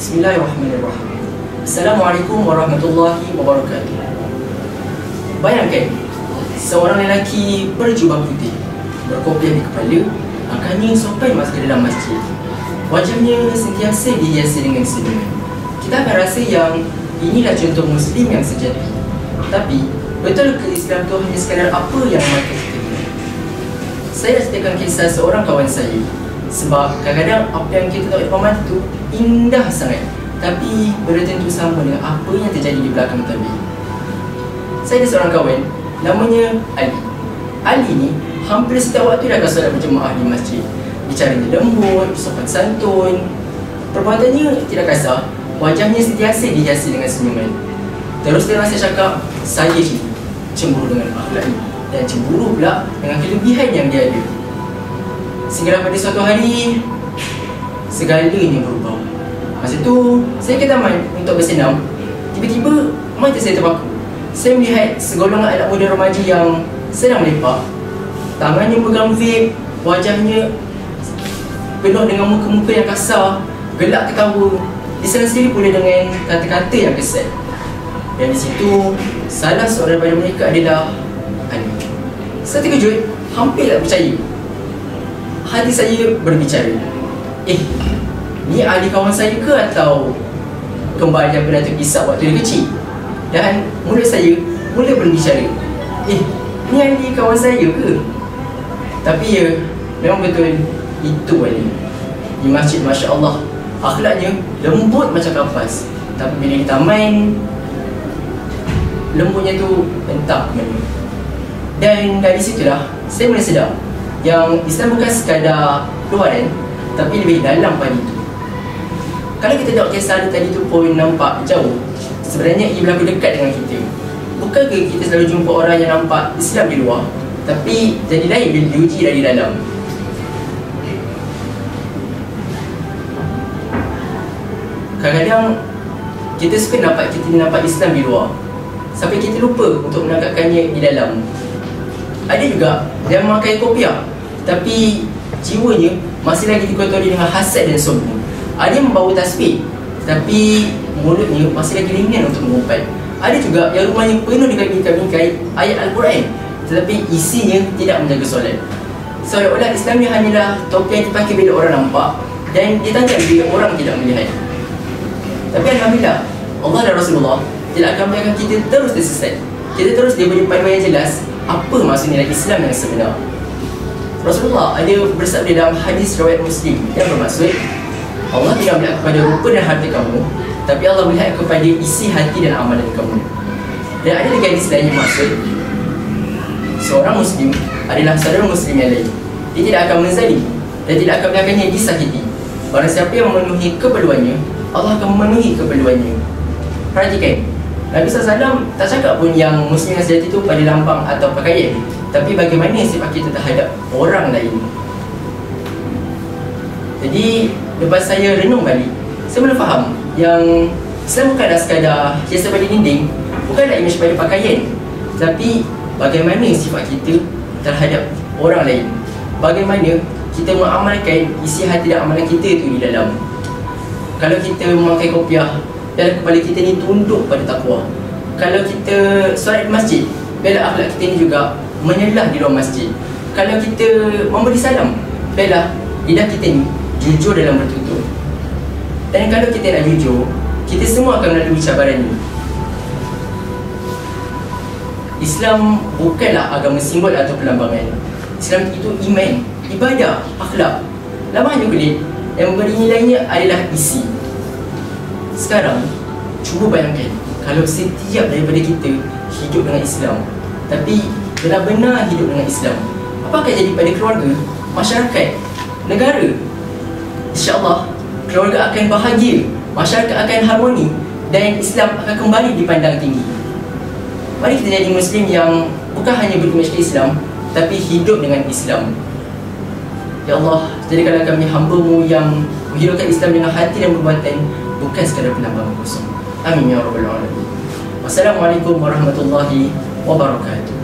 Bismillahirrahmanirrahim. Assalamualaikum warahmatullahi wabarakatuh. Bayangkan, seorang lelaki berjubah putih, berkopiah di kepala, akannya sampai masuk ke dalam masjid. Wajahnya sentiasa dihiasi dengan senyuman. Kita akan rasa yang inilah contoh Muslim yang sejati. Tapi, betul ke Islam itu hanya sekadar apa yang mata kita lihat? Saya ceritakan kisah seorang kawan saya. Sebab kadang-kadang apa yang kita tahu depan mata itu indah sangat, tapi belum tentu sama dengan apa yang terjadi di belakang tabir. Saya ada seorang kawan, namanya Ali. Ali ni hampir setiap waktu dia akan solat berjemaah di masjid. Bicaranya lembut, sopan santun, perbuatannya tidak kasar, wajahnya sentiasa dihiasi dengan senyuman. Terus terang saya cakap, saya cemburu dengan akhlak ini, dan cemburu pula dengan kelebihan yang dia ada. Sehingga pada suatu hari, segalanya berubah. Masa tu, saya ke taman untuk bersenam. Tiba-tiba, mata saya terpaku. Saya melihat segolongan anak muda remaja yang sedang melepak. Tangannya pegang vape, wajahnya penuh dengan muka-muka yang kasar, gelak ketawa, diserang sendiri pula dengan kata-kata yang kesat. Dan di situ, salah seorang daripada mereka adalah Ali. Saya terkejut, hampir tak percaya. Hati saya berbicara, ni Ali kawan saya ke atau kembar yang pernah terpisah waktu dia kecil? Dan mulut saya mula berbicara, ni Ali kawan saya ke? Tapi ya, memang betul, itu Ali. Di masjid, Masya Allah, akhlaknya lembut macam kapas. Tapi bila di taman, lembutnya tu entah mana. Dan dari situlah saya mula sedar yang Islam bukan sekadar luaran, tapi lebih dalam pada itu. Kalau kita tengok kisah tadi tu pun nampak jauh, sebenarnya ia berlaku dekat dengan kita. Bukankah kita selalu jumpa orang yang nampak Islam di luar, tapi jadi lain bila diuji dari dalam? Kadang-kadang kita suka nampak Islam di luar, sampai kita lupa untuk menangkapkannya di dalam. Ada juga yang memakai kopiah, tapi jiwanya masih lagi dikotori dengan hasad dan sombong. Ada yang membawa tasbih, tapi mulutnya masih lagi ringan untuk mengumpat. Ada juga yang rumahnya penuh dengan bingkai-bingkai ayat Al-Quran, tetapi isinya tidak menjaga solat. Seolah-olah Islam ni hanyalah topi yang dipakai bila orang nampak dan ditangkap bila orang tidak melihat. Tapi Alhamdulillah, Allah dan Rasulullah tidak akan membiarkan kita terus tersesat. Kita terus diberi panduan yang jelas apa maksudnya Islam yang sebenar. Rasulullah ada bersabda dalam hadis riwayat Muslim yang bermaksud, Allah tidak melihat kepada rupa dan harta kamu, tapi Allah melihat kepada isi hati dan amalan kamu. Dan ada lagi hadis lain yang maksud, seorang Muslim adalah saudara Muslim yang lain. Dia tidak akan menzalim dan tidak akan membiarkannya disakiti. Barang siapa yang memenuhi keperluannya, Allah akan memenuhi keperluannya. Perhatikan, Nabi SAW tak cakap pun yang Muslim yang sejati itu pada lampang atau pakaian, tapi bagaimana sifat kita terhadap orang lain. Jadi, lepas saya renung balik, saya mula faham yang Islam bukanlah sekadar hiasan pada dinding, bukanlah imej pada pakaian, tapi bagaimana sifat kita terhadap orang lain. Bagaimana kita mengamalkan isi hati dan amalan kita itu di dalam. Kalau kita memakai kopiah, dan kepala kita ni tunduk pada takwa. Kalau kita solat di masjid, biarlah akhlak kita ni juga menyelah di luar masjid. Kalau kita memberi salam, biarlah lidah kita ni jujur dalam bertutur. Dan kalau kita nak jujur, kita semua akan melalui cabaran ni. Islam bukanlah agama simbol atau perlambangan. Islam itu iman, ibadah, akhlak. Lamanya kulit yang memberi nilainya adalah isi. Sekarang, cuba bayangkan kalau setiap daripada kita hidup dengan Islam, tapi benar-benar hidup dengan Islam, apa akan jadi pada keluarga, masyarakat, negara? InsyaAllah, keluarga akan bahagia, masyarakat akan harmoni, dan Islam akan kembali dipandang tinggi. Mari kita jadi Muslim yang bukan hanya berimej ke Islam, tapi hidup dengan Islam. Ya Allah, jadikanlah kami hamba-Mu yang menghidupkan Islam dengan hati dan perbuatan, bukan sekadar penambangan kosong. Amin ya rabbal alamin. Wassalamualaikum warahmatullahi wabarakatuh.